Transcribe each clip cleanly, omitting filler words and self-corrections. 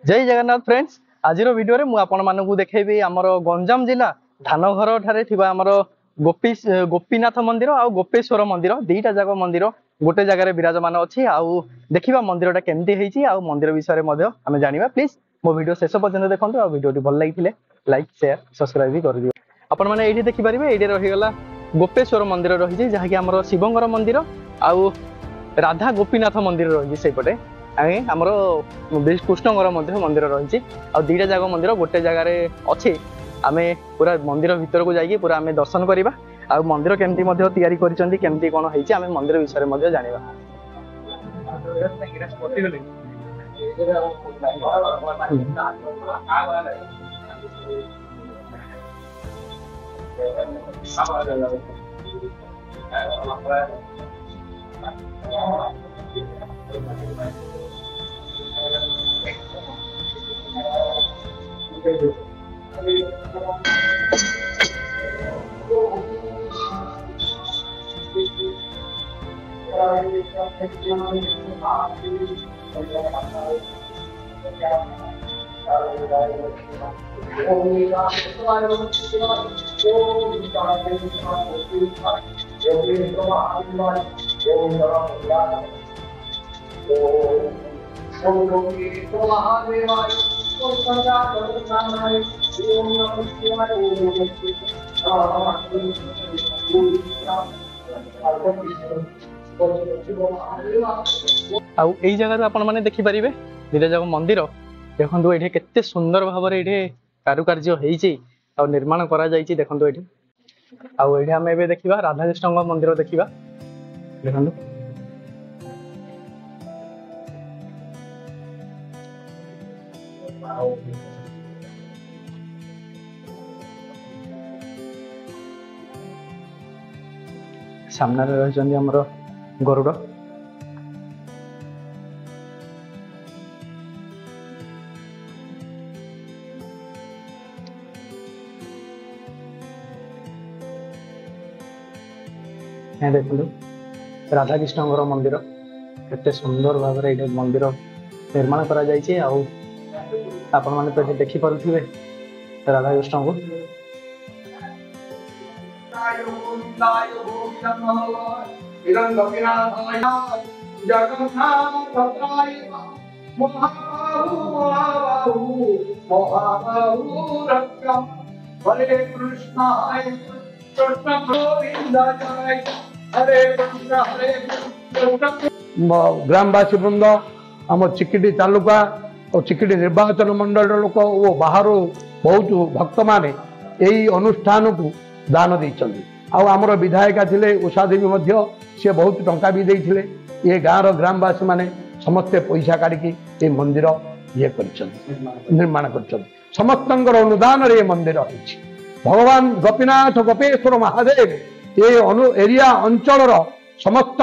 जय जगन्नाथ फ्रेंड्स। आज वीडियो रे मु आपण मानकु देखैबी हमर गंजाम जिला धानघर ठारे थिबा हमर गोपीनाथ मंदिर आ गोपेश्वर मंदिर दुईटा जाक मंदिर गोटे जगह विराजमान अच्छी आउ देखा मंदिरटा केमती होती आ मंदिर विषय में आम जाना। प्लीज मो वीडियो शेष पर्यटन देखते आ वीडियो भल लगी लाइक शेयर सब्सक्राइब भी कर दियो। आपण मैंने ये देखिपारे ये रहीगला गोपेश्वर मंदिर रही जहाँकि आम शिवंर मंदिर आउ राधा गोपीनाथ मंदिर रही से पटे आमर कृष्णगर मंदिर रही दुईटा जाक मंदिर गोटे जगार अच्छे आम पूरा मंदिर भीतर को जाइए पूरा आम दर्शन करवा आ मंदिर केमती तैयारी करिसेंती केमती कोन होइछि आम मंदिर विषय में जानिबा। आउ एई जगह आपण माने देखि परिबे दुईटा जाक मंदिर देखंतु एठे केते सुंदर भाव रे एठे कारुकार्य होईछि आ निर्माण करा जाईछि। देखंतु एठे आउ एठे हम एबे देखिबा राधा कृष्ण मंदिर देखिबा। देखंतु सामने रहिसंदी हमर गरुड़ देखु राधा कृष्ण मंदिर केते सुंदर भाव ये मंदिर निर्माण करा जायछि आउ आपण माने तो देखि पारुथिबे राधा कृष्ण को। हरे कृष्ण कृष्ण गोविंद जय हरे कृष्ण ग्रामवासी वृंद आम चिकिटी तालुका और चिकिटी निर्वाचन मंडल लोक और बाहर बहुत भक्त माने यही अनुष्ठान को दान देइछन्ति। आमर विधायिका थिले उषा देवी मध्य से बहुत टंका भी देइथिले। ये गाँव ग्रामवासी माने समस्ते पैसा काढ़ी ये मंदिर ये निर्माण कर समस्त अनुदान रे मंदिर होइछि। भगवान गोपीनाथ गोपेश्वर महादेव ये एरिया अंचल समस्त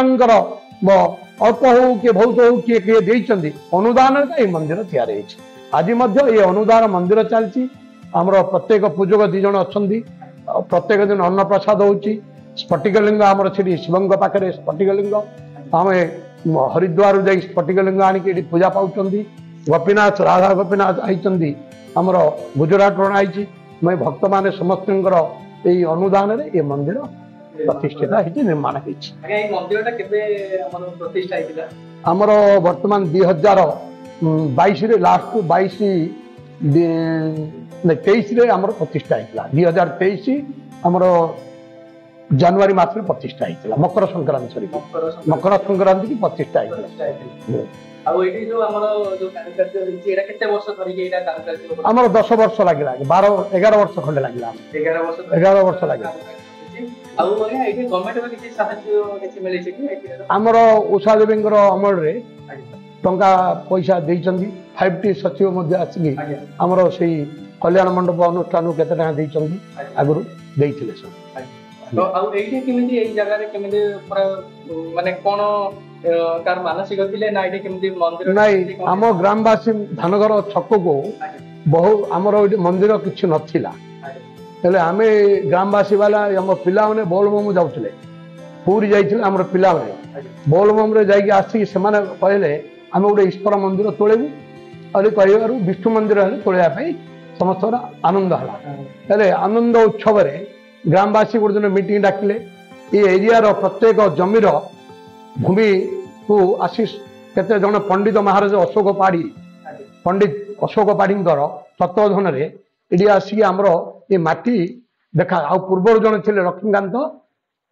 अल्प हो कि बहुत हो किए किए देइछन्ति अनुदान ये मंदिर तैयारी होइछि। आज ये अनुदान मंदिर चलछि। आमर प्रत्येक पूजक दिजन अच्छी प्रत्येक दिन अन्न प्रसाद होउछि। स्फटिकलिंग आमर से शिवंग पाखे स्फटिकलिंग आम हरिद्वार जाई स्फटिकलिंग आनिक पूजा पाउछन्ति। गोपीनाथ राधा गोपीनाथ आइछन्ति आमर गुजरात आई मैं भक्त माने समस्त अनुदान रे ये मंदिर प्रतिष्ठित है निर्माण आमर वर्तमान 2022 रे लास्ट 23 रे आमर प्रतिष्ठा होता 2023 आमर जनवरी मास में प्रतिष्ठा होता मकर संक्रांति सरी मकर संक्रांति की प्रतिष्ठा आमर 10 वर्ष लगे 12-11 वर्ष खंडे लगे 11 वर्ष लगे आमर उषा देवी अमल रे टंका पैसा देइछन्ति 5T सचिव आसिक आमर से कल्याण मंडप अनुष्ठान केते टका देइछन्ति आगु देइथिले सब। तो आउ एठी केमिति एई जगह रे केमिति पूरा माने कोन कार मानसिक थिले ना एठी केमिति मंदिर नाही आम ग्रामवासी धानघर छक को बहु आमर मंदिर किछि नथिला हेले आमे ग्रामवासी वाला हम पिला माने बोलबम जाउतले पूरी जाइथिले हमर पिला माने बोलबम रे जाई आसी से माने कहले आमे गोटे ईश्वर मंदिर तोड़ेबू ବୋଲି କହିବାରୁ ବିଷ୍ଣୁ ମନ୍ଦିର ହେଲେ ତୋଳିବା ପାଇଁ ସମସ୍ତଙ୍କର ଆନନ୍ଦ ହେଲା। ହେଲେ ଆନନ୍ଦ ଉତ୍ସବରେ ଗ୍ରାମବାସୀ ଗୋଟେ ଦିନ ମିଟିଂ ଡାକିଲେ। ଏ ଏରିଆର ପ୍ରତ୍ୟେକ ଜମିର ଭୂମିକୁ ଆସି କେତେ ଜଣ ପଣ୍ଡିତ ମହାରାଜ ଅଶୋକ ପାଢ଼ୀ ପଣ୍ଡିତ ଅଶୋକ ପାଢ଼ୀଙ୍କର ତତ୍ତ୍ୱାବଧାନରେ ଏଠି ଆସିକି ଆମର ଏ ମାଟି ଦେଖା। ଆଉ ପୂର୍ବରୁ ଜଣେ ଥିଲେ ଲକ୍ଷ୍ମୀକାନ୍ତ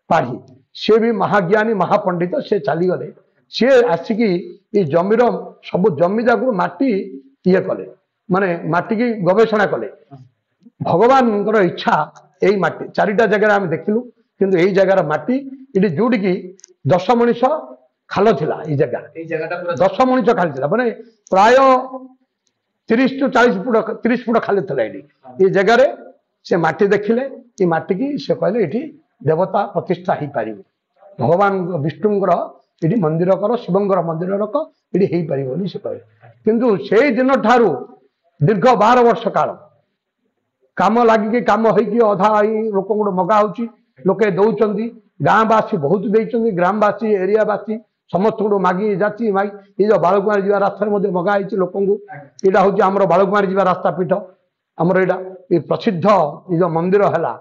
ପାଢ଼ୀ, ସିଏ ବି ମହାଜ୍ଞାନୀ ମହାପଣ୍ଡିତ, ସେ ଚାଲିଗଲେ। ସିଏ ଆସିକି ଏ ଜମିର ସବୁ ଜମି ଯାକରୁ ମାଟି ଇଏ କଲେ, ମାନେ ମାଟିକି ଗବେଷଣା କଲେ। ଭଗବାନଙ୍କର ଇଚ୍ଛା ଏଇ ମାଟି 4ଟା ଜାଗାରେ ଆମେ ଦେଖିଲୁ, କିନ୍ତୁ ଏଇ ଜାଗାର ମାଟି ଏଠି ଯୋଉଠିକି 10 ମଣିଷ ଖାଲ ଥିଲା। ଏଇ ଜାଗାରେ 10 ମଣିଷ ଖାଲି ଥିଲା, ମାନେ ପ୍ରାୟ 30 ରୁ 40 ଫୁଟ 30 ଫୁଟ ଖାଲି ଥିଲା ଏଠି। ଏ ଜାଗାରେ ସେ ମାଟି ଦେଖିଲେ, ଏ ମାଟିକି ସେ କହିଲେ ଏଠି ଦେବତା ପ୍ରତିଷ୍ଠା ହେଇପାରିବ, ଭଗବାନ ବିଷ୍ଣୁଙ୍କର ଏଠି ମନ୍ଦିର କର, ଶିବଙ୍କର ମନ୍ଦିର ରଖ, ଏଠି ହେଇପାରିବ ବୋଲି ସେ କହିଲେ। କିନ୍ତୁ ସେଇ ଦିନ ଠାରୁ ଦୀର୍ଘ 12 ବର୍ଷ କାଳ କାମ ଲାଗିକି କାମ ହେଇକି ଅଧା ଏଇ ଲୋକଙ୍କୁ ମଗା ହଉଛି, ଲୋକେ ଦଉଛନ୍ତି, ଗାଁବାସୀ ବହୁତ ଦେଇଛନ୍ତି, ଗ୍ରାମବାସୀ ଏରିଆବାସୀ ସମସ୍ତଙ୍କୁ ମାଗି ଯାଚି ମାଗି ଏଇ ଯୋଉ ବାଳକୁମାରୀ ଯିବା ରାସ୍ତାରେ ମଧ୍ୟ ମଗା ହେଇଛି ଲୋକଙ୍କୁ। ଏଇଟା ହଉଛି ଆମର ବାଳକୁମାରୀ ଯିବା ରାସ୍ତା ପୀଠ। ଆମର ଏଇଟା ଏ ପ୍ରସିଦ୍ଧ ଏ ଯୋଉ ମନ୍ଦିର ହେଲା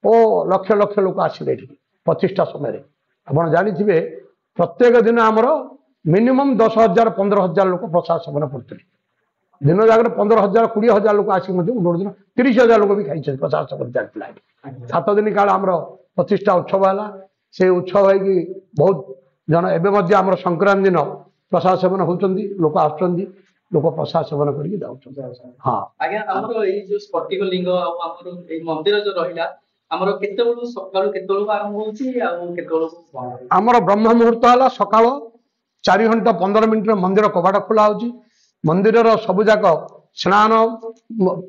ଓ ଲକ୍ଷ ଲକ୍ଷ ଲୋକ ଆସିଲେ ଏଠିକି ପ୍ରତିଷ୍ଠା ସମୟରେ। ଆପଣ ଜାଣିଥିବେ ପ୍ରତ୍ୟେକ ଦିନ ଆମର ମିନିମମ୍ 10,000 15,000 ଲୋକ ପ୍ରସାଦ ସେବନ କରୁଥିଲେ। ଦିନ ଜାଗାରେ 15,000 20,000 ଲୋକ ଆସିକି ମଧ୍ୟ ଗୋଟେ ଦିନ 30,000 ଲୋକ ବି ଖାଇଛନ୍ତି ପ୍ରସାଦ ସେବନ ଚାଲିଥିଲା। 7 ଦିନ କାଳ ଆମର ପ୍ରତିଷ୍ଠା ଉତ୍ସବ ହେଲା। ସେ ଉତ୍ସବ ହେଇକି ବହୁତ ଜଣ ଏବେ ମଧ୍ୟ ଆମର ସଂକ୍ରାନ୍ତି ଦିନ ପ୍ରସାଦ ସେବନ ହଉଛନ୍ତି, ଲୋକ ଆସୁଛନ୍ତି, ଲୋକ ପ୍ରସାଦ ସେବନ କରିକି ଯାଉଛନ୍ତି। ହଁ ଆଜ୍ଞା, ଆମର ଏଇ ଯୋଉ ସ୍ଫଟିକ ଲିଙ୍ଗ ଆଉ ଆମର ଏଇ ମନ୍ଦିର ଯୋଉ ରହିଲା, ଆମର କେତେବେଳୁ ସକାଳୁ କେତେବେଳକୁ ଆରମ୍ଭ ହଉଛି ଆଉ କେତେବେଳକୁ ବନ୍ଦ ହଉଛି? ଆମର ବ୍ରହ୍ମ ମୁହୂର୍ତ୍ତ ହେଲା ସକାଳ 4 ଘଣ୍ଟା 15 ମିନିଟରେ ମନ୍ଦିର କବାଟ ଖୋଲା ହଉଛି। ମନ୍ଦିରର ସବୁ ଯାକ ସ୍ନାନ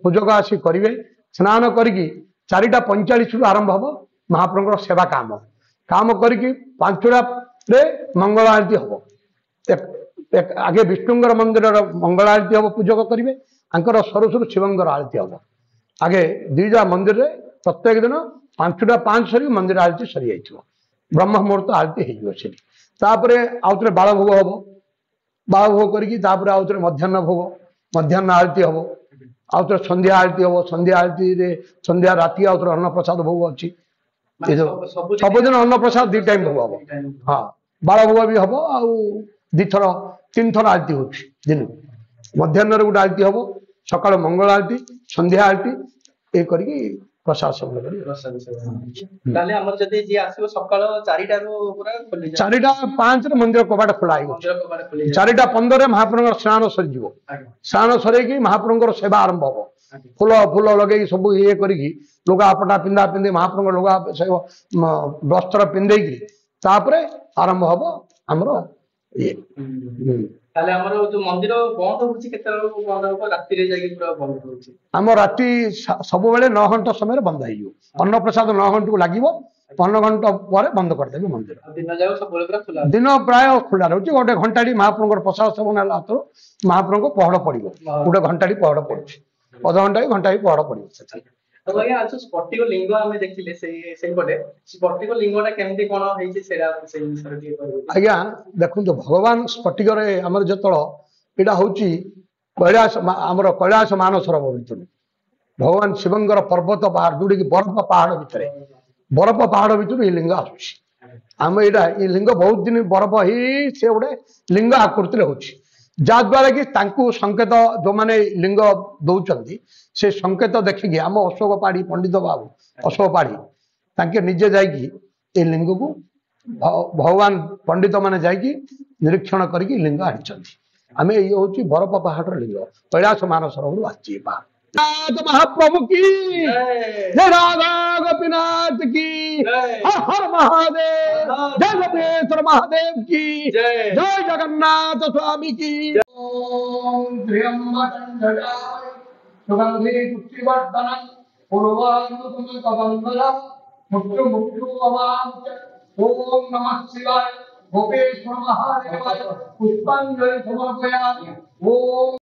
ପୂଜକ ଆସି କରିବେ। ସ୍ନାନ କରିକି 4:45ରୁ ଆରମ୍ଭ ହବ ମହାପ୍ରଭୁଙ୍କର ସେବା କାମ କରିକି 5ଟାରେ ମଙ୍ଗଳ ଆଳତି ହବ। ଆଗେ ବିଷ୍ଣୁଙ୍କର ମନ୍ଦିରର ମଙ୍ଗଳ ଆଳତି ହବ, ପୂଜକ କରିବେ, ତାଙ୍କର ସରୁ ସରୁ ଶିବଙ୍କର ଆଳତି ହବ। ଆଗେ 2ଟା ମନ୍ଦିରରେ ପ୍ରତ୍ୟେକ ଦିନ 5:05 ସରି ମନ୍ଦିର ଆଳତି ସରିଯାଇଥିବ, ବ୍ରହ୍ମ ମୁହୂର୍ତ୍ତ ଆଳତି ହେଇଯିବ ସେଠି। ତାପରେ ଆଉଥରେ ବାଳଭୋଗ ହବ, ବାଳଭୋଗ କରିକି ତାପରେ ଆଉଥରେ ମଧ୍ୟାହ୍ନ ଭୋଗ, ମଧ୍ୟାହ୍ନ ଆଳତି ହବ, ଆଉଥରେ ସନ୍ଧ୍ୟା ଆଳତି ହବ। ସନ୍ଧ୍ୟା ଆଳତିରେ ସନ୍ଧ୍ୟା ରାତି ଆଉଥରେ ଅନ୍ନପ୍ରସାଦ ଭୋଗ ଅଛି। ସବୁଦିନ ଅନ୍ନପ୍ରସାଦ 2 ଟାଇମ୍ ଭୋଗ ହବ। ହଁ, ବାଳଭୋଗ ବି ହବ, ଆଉ 3 ଥର ଆଳତି ହଉଛି ଦିନକୁ। ମଧ୍ୟାହ୍ନରେ ଗୋଟେ ଆଳତି ହବ, ସକାଳ ମଙ୍ଗଳ ଆଳତି, ସନ୍ଧ୍ୟା ଆଳତି, ଏ କରିକି ପ୍ରସାଦ ସେବନ କରି। ତାହେଲେ ଆମର ଯଦି ଯିଏ ଆସିବ ସକାଳ 4ଟାରୁ ପୁରା ଖୋଲିଯାଏ, 4:05ରେ ମନ୍ଦିର କବାଟ ଖୋଲା ହେଇଯିବ। ମନ୍ଦିର କବାଟ ଖୋଲିଯାଏ। 4:15ରେ ମହାପ୍ରଭୁଙ୍କର ସ୍ନାନ ସରିଯିବ। ସ୍ନାନ ସରେଇକି ମହାପ୍ରଭୁଙ୍କର ସେବା ଆରମ୍ଭ ହବ। ଫୁଲ ଲଗେଇକି ସବୁ ଇଏ କରିକି ଲୁଗାପଟା ପିନ୍ଧା ପିନ୍ଧି ମହାପ୍ରଭୁଙ୍କ ଲୁଗା ବସ୍ତ୍ର ପିନ୍ଧେଇକି ତାପରେ ଆରମ୍ଭ ହବ ଆମର ଇଏ। ତାହେଲେ ଆମର ଯୋଉ ମନ୍ଦିର ବନ୍ଦ ହଉଛି କେତେବେଳକୁ ବନ୍ଦ ହବ? ରାତିରେ ଯାଇକି ପୁରା ବନ୍ଦ ହଉଛି? ଆମ ରାତି ସବୁବେଳେ 9 ଘଣ୍ଟା ସମୟରେ ବନ୍ଦ ହେଇଯିବ। ଅନ୍ନପ୍ରସାଦ 9 ଘଣ୍ଟାକୁ ଲାଗିବ, 15 ଘଣ୍ଟା ପରେ ବନ୍ଦ କରିଦେବେ ମନ୍ଦିର। ଦିନ ଯାକ ସବୁବେଳେ ପୁରା ଖୋଲା? ଦିନ ପ୍ରାୟ ଖୋଲା ରହୁଛି। ଗୋଟେ ଘଣ୍ଟାଟି ମହାପ୍ରଭୁଙ୍କର ପ୍ରସାଦ ସେବନ ହେଲା ହାତରୁ ମହାପ୍ରଭୁଙ୍କ ପହଡ଼ ପଡିବ, ଗୋଟେ ଘଣ୍ଟାଟି ପହଡ଼ ପଡୁଛି, ଅଧଘଣ୍ଟା ବି ଘଣ୍ଟା ବି ପହଡ଼ ପଡିବ ସେଠି। ଆଉ ଆଜ୍ଞା, ଯୋଉ ସ୍ଫଟିକ ଲିଙ୍ଗ ଆମେ ଦେଖିଲେ ସେଇପଟେ, ସ୍ଫଟିକ ଲିଙ୍ଗଟା କେମିତି କଣ ହେଇଛି ସେଇ ବିଷୟରେ ଟିକେ କହିବେ? ଆଜ୍ଞା ଦେଖନ୍ତୁ, ଭଗବାନ ସ୍ଫଟିକରେ ଆମର ଯେତେବେଳେ ଏଇଟା ହଉଛି କୈଳାସ, ଆମର କୈଳାସ ମାନସରୋବର ଭିତରୁ ଭଗବାନ ଶିବଙ୍କର ପର୍ବତ ପାହାଡ଼, ଯୋଉଠିକି ବରଫ ପାହାଡ଼ ଭିତରେ, ବରଫ ପାହାଡ଼ ଭିତରୁ ଏଇ ଲିଙ୍ଗ ଆସୁଛି। ଆମେ ଏଇଟା ଏଇ ଲିଙ୍ଗ ବହୁତ ଦିନ ବରଫ ହେଇ ସେ ଗୋଟେ ଲିଙ୍ଗ ଆକୃତିରେ ହଉଛି, ଯାହାଦ୍ୱାରା କି ତାଙ୍କୁ ସଂକେତ ଯୋଉମାନେ ଲିଙ୍ଗ ଦଉଛନ୍ତି ସେ ସଂକେତ ଦେଖିକି ଆମ ଅଶୋକ ପାଢ଼ୀ ପଣ୍ଡିତ ବାବୁ ଅଶୋକ ପାଢ଼ୀ ତାଙ୍କେ ନିଜେ ଯାଇକି ଏ ଲିଙ୍ଗକୁ ଭଗବାନ ପଣ୍ଡିତ ମାନେ ଯାଇକି ନିରୀକ୍ଷଣ କରିକି ଲିଙ୍ଗ ଆଣିଛନ୍ତି। ଆମେ ଏଇ ହଉଛି ବରଫ ପାହାଡ଼ର ଲିଙ୍ଗ, କୈଳାସ ମାନସରୋବରରୁ ଆସିଛି ଏ ପାହାଡ଼। महाप्रभु की जय, राधा गोपीनाथ की हर हर महादेव, जय गोपेश्वर महादेव की जय जगन्नाथ स्वामी की। ओम त्र्यंबकं यजामहे सुगंधि पुष्टिवर्धनम् उर्वारुकमकबन्धनम् मुक्षुमुक्षुममांच। ओम नमः शिवाय, गोपेश्वर महादेवाय पुष्पांजलि समर्पयामि। ओम